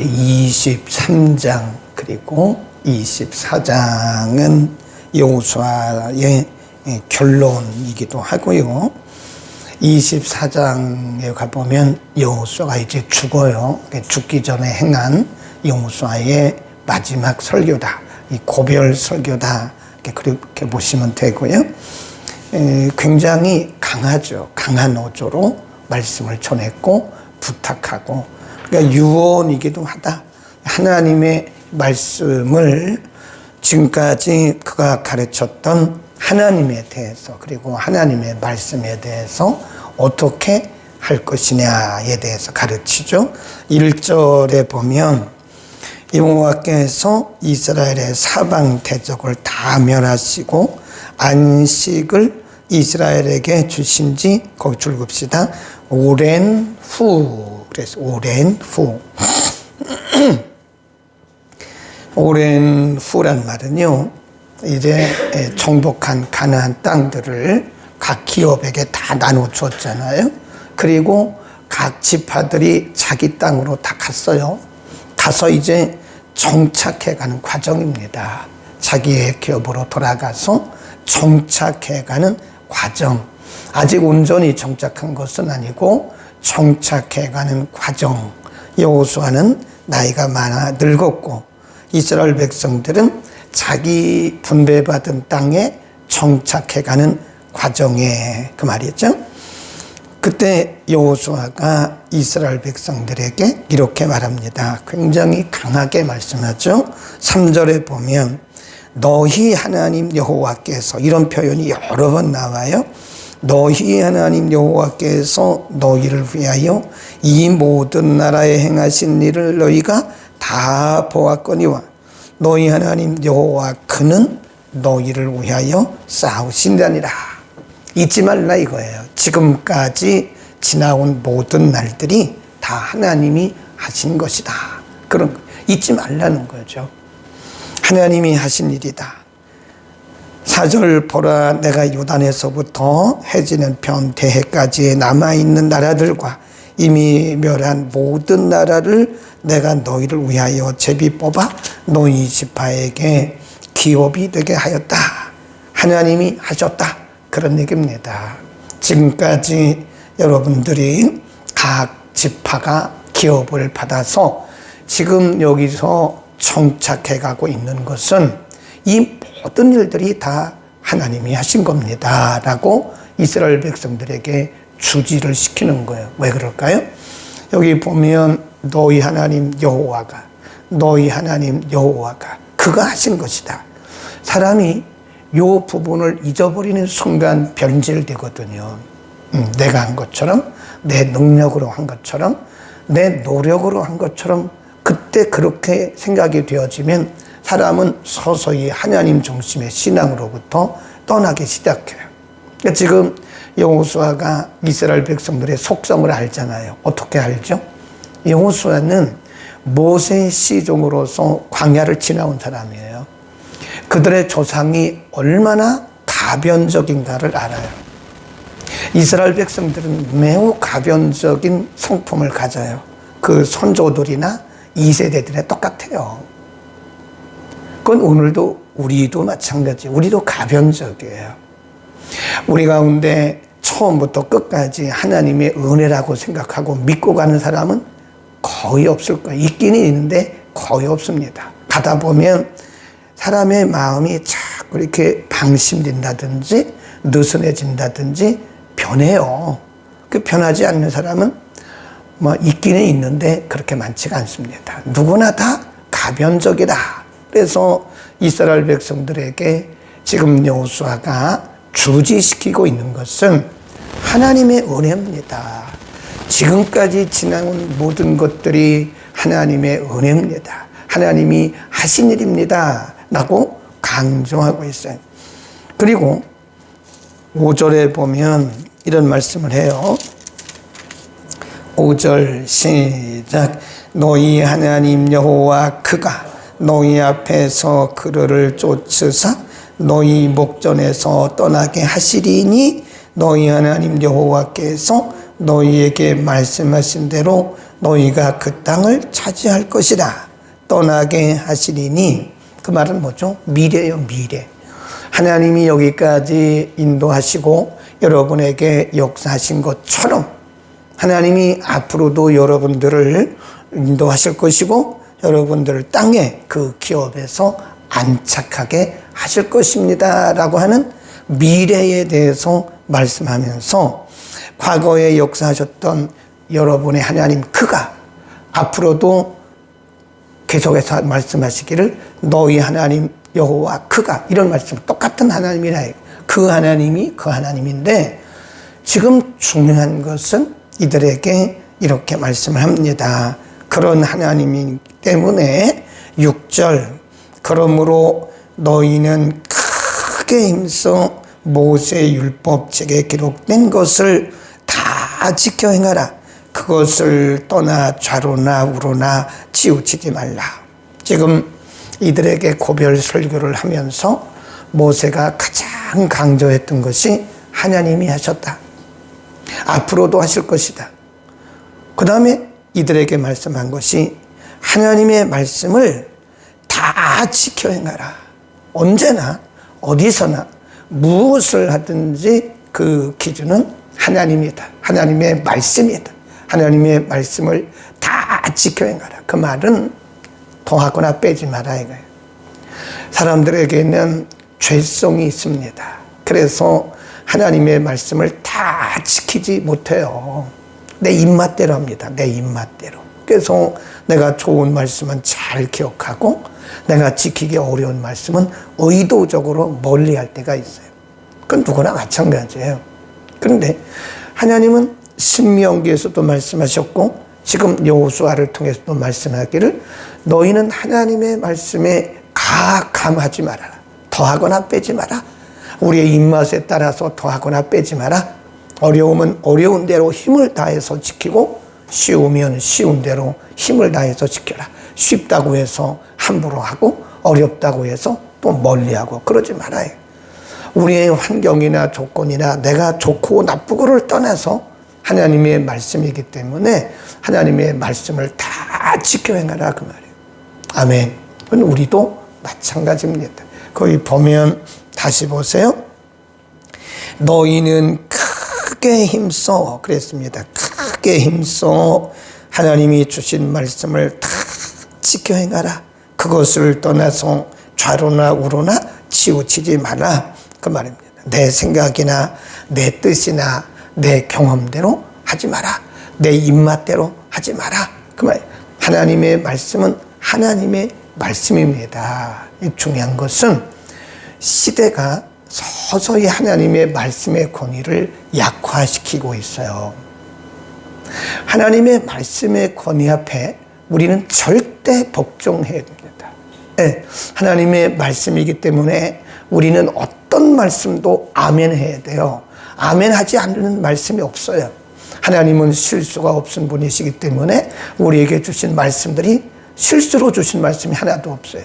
23장 그리고 24장은 여호수아의 결론이기도 하고요. 24장에 가보면 여호수아가 이제 죽어요. 죽기 전에 행한 여호수아의 마지막 설교다. 이 고별 설교다. 그렇게 보시면 되고요. 굉장히 강하죠. 강한 어조로 말씀을 전했고 부탁하고, 그러니까 유언이기도 하다. 하나님의 말씀을 지금까지 그가 가르쳤던 하나님에 대해서, 그리고 하나님의 말씀에 대해서 어떻게 할 것이냐에 대해서 가르치죠. 1절에 보면 여호와께서 이스라엘의 사방 대적을 다 멸하시고 안식을 이스라엘에게 주신 지, 거기 줄급시다, 오랜 후. 그래서 오랜 후. 오랜 후란 말은요, 이제 정복한 가나안 땅들을 각 기업에게 다 나눠 줬잖아요. 그리고 각 지파들이 자기 땅으로 다 갔어요. 가서 이제 정착해가는 과정입니다. 자기의 기업으로 돌아가서 정착해가는 과정. 아직 온전히 정착한 것은 아니고 정착해가는 과정. 여호수아는 나이가 많아 늙었고 이스라엘 백성들은 자기 분배받은 땅에 정착해가는 과정에, 그 말이죠. 그때 여호수아가 이스라엘 백성들에게 이렇게 말합니다. 굉장히 강하게 말씀하죠. 3절에 보면 너희 하나님 여호와께서, 이런 표현이 여러 번 나와요. 너희 하나님 여호와께서 너희를 위하여 이 모든 나라에 행하신 일을 너희가 다 보았거니와 너희 하나님 여호와 그는 너희를 위하여 싸우신다니라. 잊지 말라 이거예요. 지금까지 지나온 모든 날들이 다 하나님이 하신 것이다. 그런 거 잊지 말라는 거죠. 하나님이 하신 일이다. 4절 보라, 내가 요단에서부터 해지는 편 대해까지 남아있는 나라들과 이미 멸한 모든 나라를 내가 너희를 위하여 제비 뽑아 너희 지파에게 기업이 되게 하였다. 하나님이 하셨다. 그런 얘기입니다. 지금까지 여러분들이 각 지파가 기업을 받아서 지금 여기서 정착해가고 있는 것은 이 모든 일들이 다 하나님이 하신 겁니다. 라고 이스라엘 백성들에게 주지를 시키는 거예요. 왜 그럴까요? 여기 보면 너희 하나님 여호와가, 너희 하나님 여호와가 그가 하신 것이다. 사람이 이 부분을 잊어버리는 순간 변질되거든요. 내가 한 것처럼, 내 능력으로 한 것처럼, 내 노력으로 한 것처럼, 그때 그렇게 생각이 되어지면 사람은 서서히 하나님 중심의 신앙으로부터 떠나기 시작해요. 그러니까 지금 여호수아가 이스라엘 백성들의 속성을 알잖아요. 어떻게 알죠? 여호수아는 모세의 시종으로서 광야를 지나온 사람이에요. 그들의 조상이 얼마나 가변적인가를 알아요. 이스라엘 백성들은 매우 가변적인 성품을 가져요. 그 선조들이나 2세대들에 똑같아요. 그건 오늘도 우리도 마찬가지. 우리도 가변적이에요. 우리 가운데 처음부터 끝까지 하나님의 은혜라고 생각하고 믿고 가는 사람은 거의 없을 거예요. 있기는 있는데 거의 없습니다. 가다 보면 사람의 마음이 자꾸 이렇게 방심된다든지 느슨해진다든지 변해요. 그 변하지 않는 사람은 뭐 있기는 있는데 그렇게 많지가 않습니다. 누구나 다 가변적이다. 그래서 이스라엘 백성들에게 지금 여호수아가 주지시키고 있는 것은 하나님의 은혜입니다. 지금까지 지나온 모든 것들이 하나님의 은혜입니다. 하나님이 하신 일입니다. 라고 강조하고 있어요. 그리고 5절에 보면 이런 말씀을 해요. 5절 시작. 너희 하나님 여호와 그가 너희 앞에서 그를 쫓으사 너희 목전에서 떠나게 하시리니 너희 하나님 여호와께서 너희에게 말씀하신 대로 너희가 그 땅을 차지할 것이다. 떠나게 하시리니, 그 말은 뭐죠? 미래요, 미래. 하나님이 여기까지 인도하시고 여러분에게 역사하신 것처럼 하나님이 앞으로도 여러분들을 인도하실 것이고 여러분들을 땅에 그 기업에서 안착하게 하실 것입니다 라고 하는 미래에 대해서 말씀하면서 과거에 역사하셨던 여러분의 하나님 그가 앞으로도 계속해서 말씀하시기를 너희 하나님 여호와 그가, 이런 말씀, 똑같은 하나님이라 해요. 그 하나님이 그 하나님인데 지금 중요한 것은 이들에게 이렇게 말씀을 합니다. 그런 하나님이기 때문에 6절, 그러므로 너희는 크게 힘써 모세의 율법책에 기록된 것을 다 지켜 행하라. 그것을 떠나 좌로나 우로나 치우치지 말라. 지금 이들에게 고별 설교를 하면서 모세가 가장 강조했던 것이 하나님이 하셨다. 앞으로도 하실 것이다. 그 다음에 이들에게 말씀한 것이 하나님의 말씀을 다 지켜 행하라. 언제나 어디서나 무엇을 하든지 그 기준은 하나님이다. 하나님의 말씀이다. 하나님의 말씀을 다 지켜 행하라. 그 말은 더하거나 빼지 마라 이거예요. 사람들에게는 죄성이 있습니다. 그래서 하나님의 말씀을 다 지키지 못해요. 내 입맛대로 합니다. 내 입맛대로. 그래서 내가 좋은 말씀은 잘 기억하고 내가 지키기 어려운 말씀은 의도적으로 멀리할 때가 있어요. 그건 누구나 마찬가지예요. 그런데 하나님은 신명기에서도 말씀하셨고 지금 여호수아를 통해서도 말씀하기를 너희는 하나님의 말씀에 가감하지 말아라. 더하거나 빼지 마라. 우리의 입맛에 따라서 더하거나 빼지 마라. 어려우면 어려운 대로 힘을 다해서 지키고 쉬우면 쉬운 대로 힘을 다해서 지켜라. 쉽다고 해서 함부로 하고 어렵다고 해서 또 멀리하고 그러지 말아요. 우리의 환경이나 조건이나 내가 좋고 나쁘고를 떠나서 하나님의 말씀이기 때문에 하나님의 말씀을 다 지켜 행하라 그 말이에요. 아멘. 그건 우리도 마찬가지입니다. 거기 보면 다시 보세요. 너희는 크게 힘써 그랬습니다. 크게 힘써 하나님이 주신 말씀을 다 지켜 행하라. 그것을 떠나서 좌로나 우로나 치우치지 마라 그 말입니다. 내 생각이나 내 뜻이나 내 경험대로 하지 마라. 내 입맛대로 하지 마라 그 말. 하나님의 말씀은 하나님의 말씀입니다. 중요한 것은 시대가 서서히 하나님의 말씀의 권위를 약화시키고 있어요. 하나님의 말씀의 권위 앞에 우리는 절대 복종해야 됩니다. 네, 하나님의 말씀이기 때문에 우리는 어떤 말씀도 아멘해야 돼요. 아멘하지 않는 말씀이 없어요. 하나님은 실수가 없은 분이시기 때문에 우리에게 주신 말씀들이 실수로 주신 말씀이 하나도 없어요.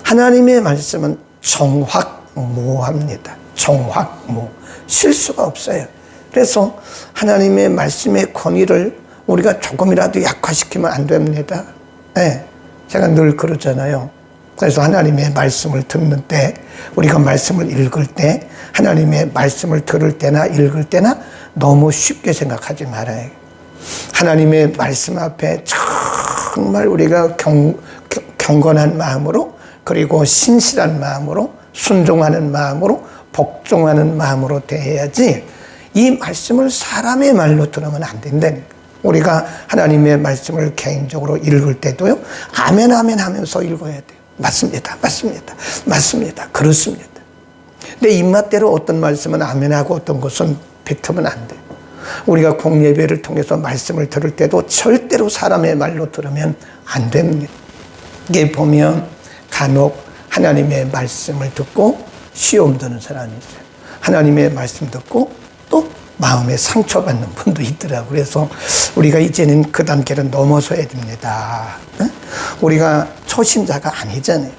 하나님의 말씀은 정확무합니다. 정확무. 실수가 없어요. 그래서 하나님의 말씀의 권위를 우리가 조금이라도 약화시키면 안 됩니다. 네, 제가 늘 그러잖아요. 그래서 하나님의 말씀을 듣는 때, 우리가 말씀을 읽을 때, 하나님의 말씀을 들을 때나 읽을 때나 너무 쉽게 생각하지 말아요. 하나님의 말씀 앞에 정말 우리가 경건한 마음으로, 그리고 신실한 마음으로, 순종하는 마음으로, 복종하는 마음으로 대해야지 이 말씀을 사람의 말로 들으면 안 된다니까. 우리가 하나님의 말씀을 개인적으로 읽을 때도요, 아멘 아멘 하면서 읽어야 돼요. 맞습니다. 맞습니다. 맞습니다. 그렇습니다. 내 입맛대로 어떤 말씀은 아멘하고 어떤 것은 뱉으면 안 돼요. 우리가 공예배를 통해서 말씀을 들을 때도 절대로 사람의 말로 들으면 안 됩니다. 이게 보면 간혹 하나님의 말씀을 듣고 시험 드는 사람이 있어요. 하나님의 말씀 듣고 또 마음에 상처받는 분도 있더라고요. 그래서 우리가 이제는 그 단계를 넘어서야 됩니다. 우리가 초신자가 아니잖아요.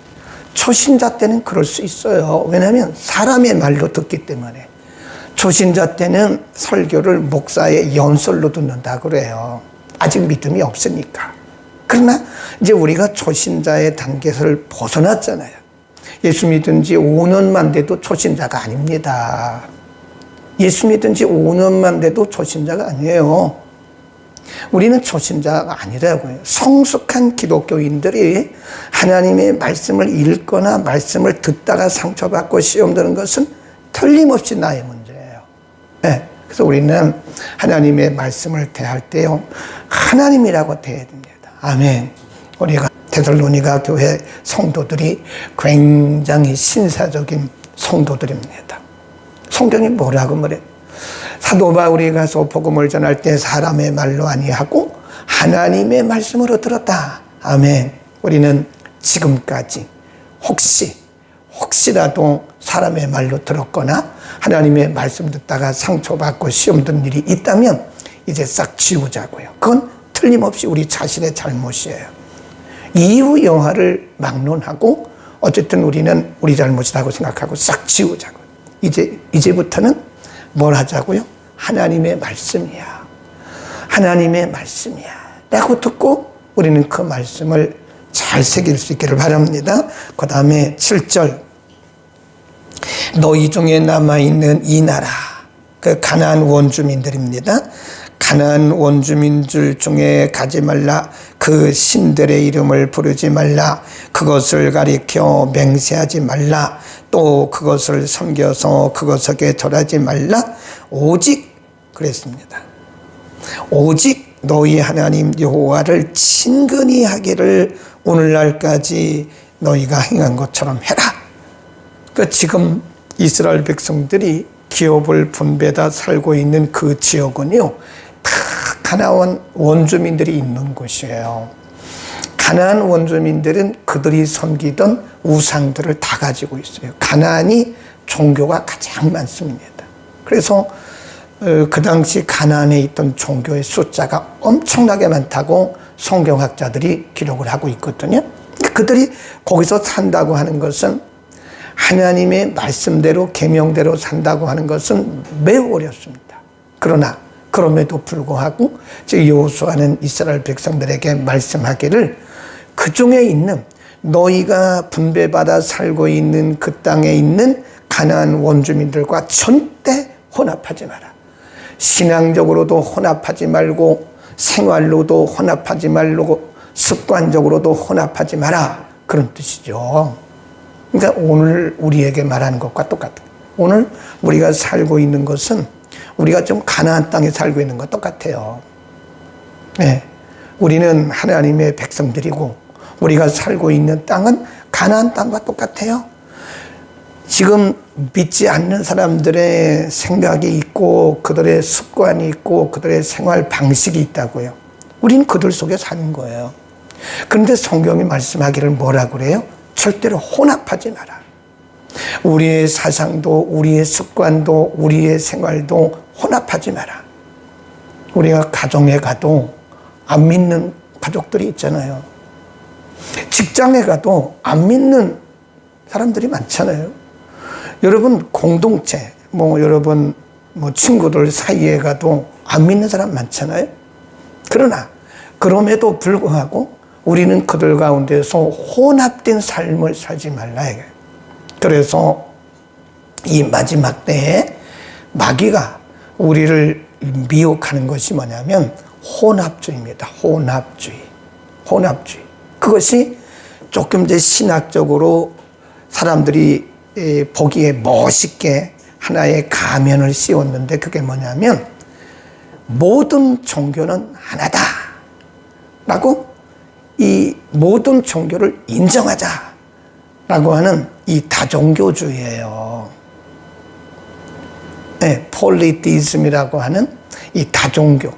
초신자 때는 그럴 수 있어요. 왜냐하면 사람의 말로 듣기 때문에. 초신자 때는 설교를 목사의 연설로 듣는다 그래요. 아직 믿음이 없으니까. 그러나 이제 우리가 초신자의 단계를 벗어났잖아요. 예수 믿은 지 5년만 돼도 초신자가 아닙니다. 예수 믿은 지 5년만 돼도 초신자가 아니에요. 우리는 초신자가 아니라고요. 성숙한 기독교인들이 하나님의 말씀을 읽거나 말씀을 듣다가 상처받고 시험 드는 것은 틀림없이 나의 문제예요. 네. 그래서 우리는 하나님의 말씀을 대할 때요, 하나님이라고 대해야 됩니다. 아멘. 우리가 데살로니가 교회 성도들이 굉장히 신사적인 성도들입니다. 성경이 뭐라고 말해? 사도 바울이 가서 복음을 전할 때 사람의 말로 아니하고 하나님의 말씀으로 들었다. 아멘. 우리는 지금까지 혹시라도 사람의 말로 들었거나 하나님의 말씀 듣다가 상처받고 시험 든 일이 있다면 이제 싹 지우자고요. 그건 틀림없이 우리 자신의 잘못이에요. 이후 영화를 막론하고 어쨌든 우리는 우리 잘못이라고 생각하고 싹 지우자고요. 이제부터는 뭘 하자고요? 하나님의 말씀이야. 하나님의 말씀이야. 라고 듣고 우리는 그 말씀을 잘 새길 수 있기를 바랍니다. 그 다음에 7절. 너희 중에 남아있는 이 나라, 그 가나안 원주민들입니다. 가나안 원주민들 중에 가지 말라. 그 신들의 이름을 부르지 말라. 그것을 가리켜 맹세하지 말라. 또 그것을 섬겨서 그것에게 절하지 말라. 오직 그랬습니다. 오직 너희 하나님 여호와를 친근히 하기를 오늘날까지 너희가 행한 것처럼 해라. 그러니까 지금 이스라엘 백성들이 기업을 분배다 살고 있는 그 지역은요, 다 가나안 원주민들이 있는 곳이에요. 가나안 원주민들은 그들이 섬기던 우상들을 다 가지고 있어요. 가나안이 종교가 가장 많습니다. 그래서 그 당시 가나안에 있던 종교의 숫자가 엄청나게 많다고 성경학자들이 기록을 하고 있거든요. 그들이 거기서 산다고 하는 것은, 하나님의 말씀대로 계명대로 산다고 하는 것은 매우 어렵습니다. 그러나 그럼에도 불구하고 여호수아는 이스라엘 백성들에게 말씀하기를, 그 중에 있는 너희가 분배받아 살고 있는 그 땅에 있는 가나안 원주민들과 절대 혼합하지 마라. 신앙적으로도 혼합하지 말고, 생활로도 혼합하지 말고, 습관적으로도 혼합하지 마라. 그런 뜻이죠. 그러니까 오늘 우리에게 말하는 것과 똑같아요. 오늘 우리가 살고 있는 것은 우리가 좀 가나안 땅에 살고 있는 것 똑같아요. 네. 우리는 하나님의 백성들이고 우리가 살고 있는 땅은 가나안 땅과 똑같아요. 지금 믿지 않는 사람들의 생각이 있고 그들의 습관이 있고 그들의 생활 방식이 있다고요. 우리는 그들 속에 사는 거예요. 그런데 성경이 말씀하기를 뭐라고 그래요? 절대로 혼합하지 마라. 우리의 사상도 우리의 습관도 우리의 생활도 혼합하지 마라. 우리가 가정에 가도 안 믿는 가족들이 있잖아요. 직장에 가도 안 믿는 사람들이 많잖아요. 여러분 공동체, 여러분 친구들 사이에 가도 안 믿는 사람 많잖아요. 그러나 그럼에도 불구하고 우리는 그들 가운데서 혼합된 삶을 살지 말라. 그래서 이 마지막 때에 마귀가 우리를 미혹하는 것이 뭐냐면 혼합주의입니다. 혼합주의. 그것이 조금 이제 신학적으로 사람들이 보기에 멋있게 하나의 가면을 씌웠는데, 그게 뭐냐면 모든 종교는 하나다 라고, 이 모든 종교를 인정하자 라고 하는 이 다종교주의예요. 네, 폴리티즘이라고 하는 이 다종교.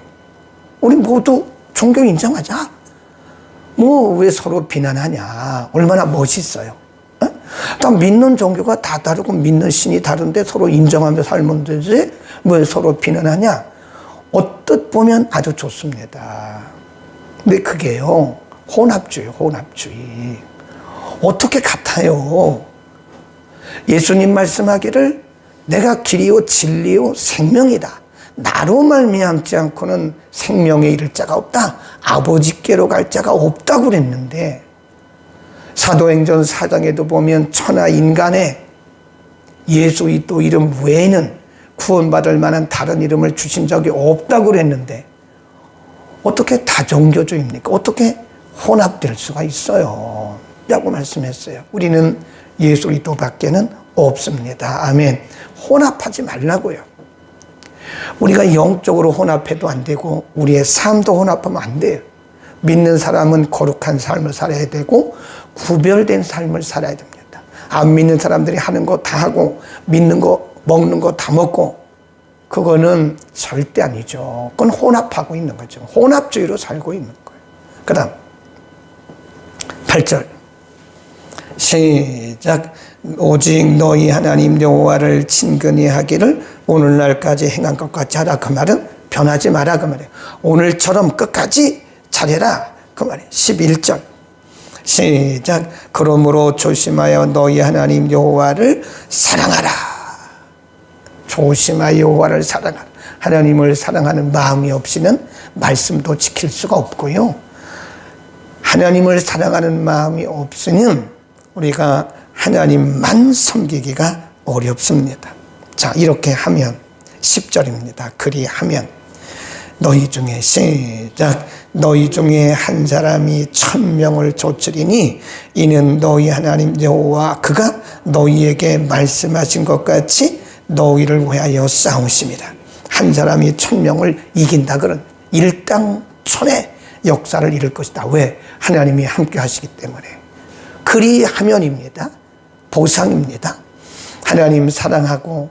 우리 모두 종교 인정하자. 왜 서로 비난하냐. 얼마나 멋있어요. 다 믿는 종교가 다 다르고 믿는 신이 다른데 서로 인정하며 살면 되지 왜 서로 비난하냐. 어떻게 보면 아주 좋습니다. 근데 그게요, 혼합주의. 어떻게 같아요? 예수님 말씀하기를 내가 길이요 진리요 생명이다. 나로 말미암지 않고는 생명에 이를 자가 없다. 아버지께로 갈 자가 없다고 그랬는데 사도행전 4장에도 보면 천하 인간에 예수 그리스도 이름 외에는 구원받을 만한 다른 이름을 주신 적이 없다고 그랬는데 어떻게 다종교주입니까? 어떻게 혼합될 수가 있어요? 라고 말씀했어요. 우리는 예수 그리스도 밖에는 없습니다. 아멘. 혼합하지 말라고요. 우리가 영적으로 혼합해도 안 되고 우리의 삶도 혼합하면 안 돼요. 믿는 사람은 거룩한 삶을 살아야 되고 구별된 삶을 살아야 됩니다. 안 믿는 사람들이 하는 거 다 하고 믿는 거 먹는 거 다 먹고 그거는 절대 아니죠. 그건 혼합하고 있는 거죠. 혼합주의로 살고 있는 거예요. 그 다음 8절 시작. 오직 너희 하나님 여호와를 친근히 하기를 오늘날까지 행한 것 같이 하라. 그 말은 변하지 마라 그 말이에요. 오늘처럼 끝까지 잘해라 그 말이에요. 11절 시작. 그러므로 조심하여 너희 하나님 여호와를 사랑하라. 조심하여 여호와를 사랑하라. 하나님을 사랑하는 마음이 없이는 말씀도 지킬 수가 없고요. 하나님을 사랑하는 마음이 없으면 우리가 하나님만 섬기기가 어렵습니다. 자, 이렇게 하면 10절입니다. 그리하면 너희 중에 시작. 너희 중에 한 사람이 1000명을 좇으리니 이는 너희 하나님 여호와 그가 너희에게 말씀하신 것 같이 너희를 위하여 싸우십니다. 한 사람이 1000명을 이긴다 그런 일당천의 역사를 이룰 것이다. 왜? 하나님이 함께 하시기 때문에. 그리하면입니다. 보상입니다. 하나님 사랑하고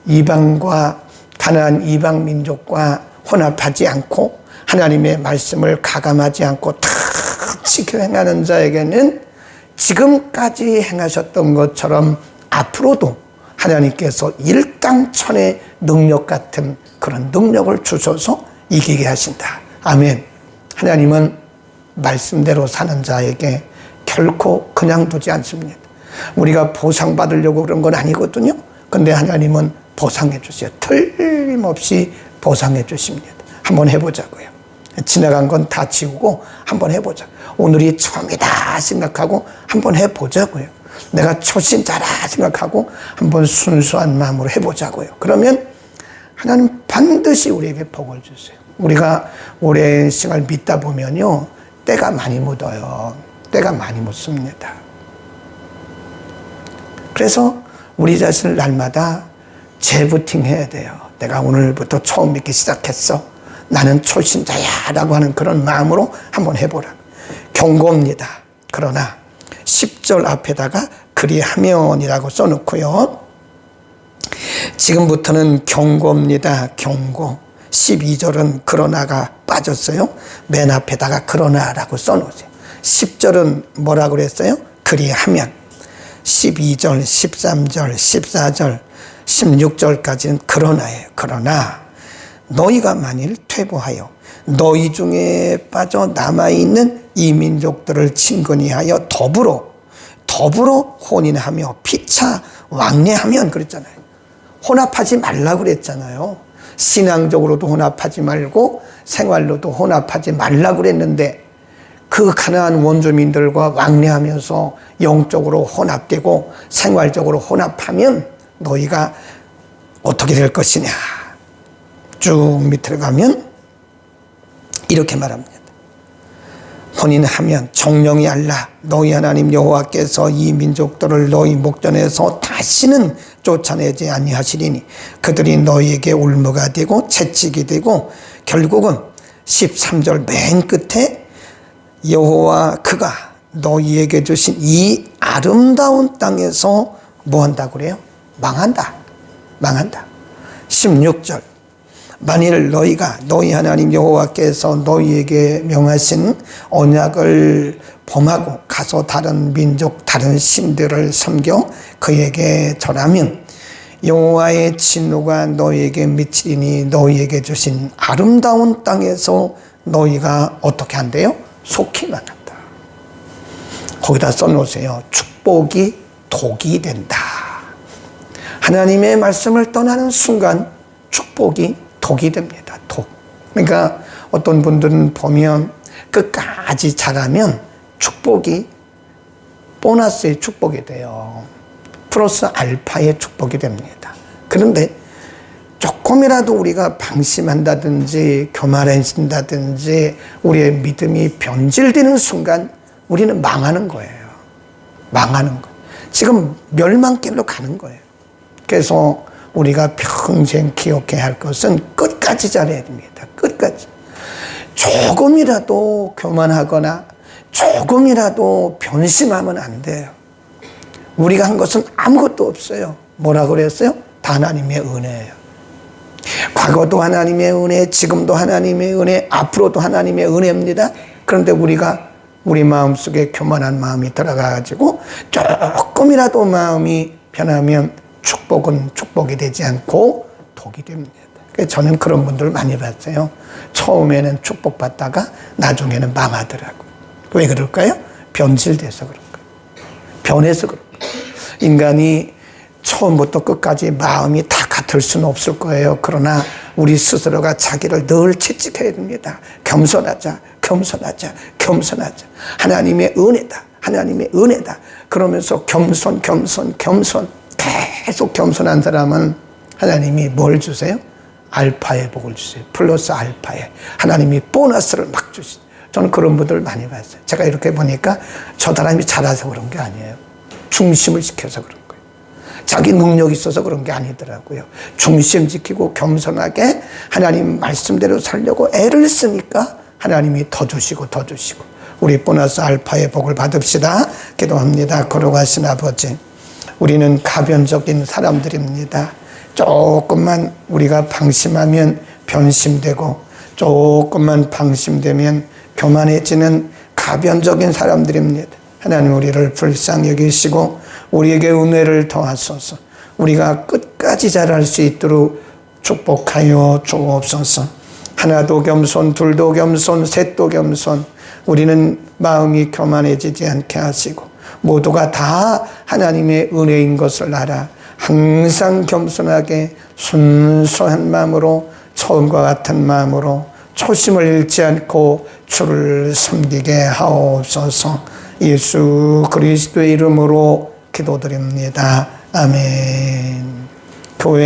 이방과 가나안 이방 민족과 혼합하지 않고 하나님의 말씀을 가감하지 않고 다 지켜 행하는 자에게는 지금까지 행하셨던 것처럼 앞으로도 하나님께서 일당천의 능력 같은 그런 능력을 주셔서 이기게 하신다. 아멘. 하나님은 말씀대로 사는 자에게 결코 그냥 두지 않습니다. 우리가 보상받으려고 그런 건 아니거든요. 근데 하나님은 보상해 주세요. 틀림없이 보상해 주십니다. 한번 해보자고요. 지나간 건 다 지우고 한번 해보자. 오늘이 처음이다 생각하고 한번 해보자고요. 내가 초신자라 생각하고 한번 순수한 마음으로 해보자고요. 그러면 하나님 반드시 우리에게 복을 주세요. 우리가 오랜 시간을 믿다 보면요, 때가 많이 묻어요. 때가 많이 묻습니다. 그래서 우리 자신을 날마다 재부팅 해야 돼요. 내가 오늘부터 처음 믿기 시작했어. 나는 초신자야 라고 하는 그런 마음으로 한번 해보라. 경고입니다. 그러나 10절 앞에다가 그리하면이라고 써놓고요. 지금부터는 경고입니다. 경고. 12절은 그러나가 빠졌어요. 맨 앞에다가 그러나라고 써놓으세요. 10절은 뭐라고 그랬어요? 그리하면. 12절, 13절, 14절, 16절까지는 그러나예요. 그러나 너희가 만일 퇴보하여 너희 중에 빠져 남아있는 이 민족들을 친근히 하여 더불어 혼인하며 피차 왕래하면 그랬잖아요. 혼합하지 말라고 그랬잖아요. 신앙적으로도 혼합하지 말고 생활로도 혼합하지 말라고 그랬는데 그 가나안 원주민들과 왕래하면서 영적으로 혼합되고 생활적으로 혼합하면 너희가 어떻게 될 것이냐. 쭉 밑으로 가면 이렇게 말합니다. 혼인하면 정령이 알라. 너희 하나님 여호와께서 이 민족들을 너희 목전에서 다시는 쫓아내지 아니하시리니 그들이 너희에게 올무가 되고 채찍이 되고 결국은 13절 맨 끝에 여호와 그가 너희에게 주신 이 아름다운 땅에서 뭐 한다고 그래요? 망한다. 16절 만일 너희가 너희 하나님 여호와께서 너희에게 명하신 언약을 범하고 가서 다른 민족 다른 신들을 섬겨 그에게 절하면 여호와의 진노가 너희에게 미치리니 너희에게 주신 아름다운 땅에서 너희가 어떻게 한대요? 속히 망한다. 거기다 써놓으세요. 축복이 독이 된다. 하나님의 말씀을 떠나는 순간 축복이 독이 됩니다. 독. 그러니까 어떤 분들은 보면 끝까지 잘하면 축복이 보너스의 축복이 돼요. 플러스 알파의 축복이 됩니다. 그런데 조금이라도 우리가 방심한다든지 교만해진다든지 우리의 믿음이 변질되는 순간 우리는 망하는 거예요. 망하는 거. 지금 멸망길로 가는 거예요. 그래서 우리가 평생 기억해야 할 것은 끝까지 잘해야 됩니다. 끝까지. 조금이라도 교만하거나 조금이라도 변심하면 안 돼요. 우리가 한 것은 아무것도 없어요. 뭐라고 그랬어요? 다 하나님의 은혜예요. 과거도 하나님의 은혜, 지금도 하나님의 은혜, 앞으로도 하나님의 은혜입니다. 그런데 우리가 우리 마음속에 교만한 마음이 들어가가지고 조금이라도 마음이 변하면 축복은 축복이 되지 않고 독이 됩니다. 그래서 저는 그런 분들 많이 봤어요. 처음에는 축복받다가 나중에는 망하더라고요. 왜 그럴까요? 변질돼서 그런 거예요. 변해서 그런 거예요. 인간이 처음부터 끝까지 마음이 다 같을 수는 없을 거예요. 그러나 우리 스스로가 자기를 늘 채찍해야 됩니다. 겸손하자, 겸손하자, 겸손하자. 하나님의 은혜다, 하나님의 은혜다. 그러면서 겸손, 겸손, 겸손. 계속 겸손한 사람은 하나님이 뭘 주세요? 알파의 복을 주세요. 플러스 알파의. 하나님이 보너스를 막 주시죠. 저는 그런 분들 많이 봤어요. 제가 이렇게 보니까 저 사람이 잘해서 그런 게 아니에요. 중심을 지켜서 그런 거예요. 자기 능력이 있어서 그런 게 아니더라고요. 중심 지키고 겸손하게 하나님 말씀대로 살려고 애를 쓰니까 하나님이 더 주시고 더 주시고 우리 보너스 알파의 복을 받읍시다. 기도합니다. 거룩하신 아버지, 우리는 가변적인 사람들입니다. 조금만 우리가 방심하면 변심되고 조금만 방심되면 교만해지는 가변적인 사람들입니다. 하나님 우리를 불쌍히 여기시고 우리에게 은혜를 더하소서. 우리가 끝까지 잘할 수 있도록 축복하여 주옵소서. 하나도 겸손, 둘도 겸손, 셋도 겸손. 우리는 마음이 교만해지지 않게 하시고 모두가 다 하나님의 은혜인 것을 알아 항상 겸손하게 순수한 마음으로 처음과 같은 마음으로 초심을 잃지 않고 주를 섬기게 하옵소서. 예수 그리스도의 이름으로 기도드립니다. 아멘. 교회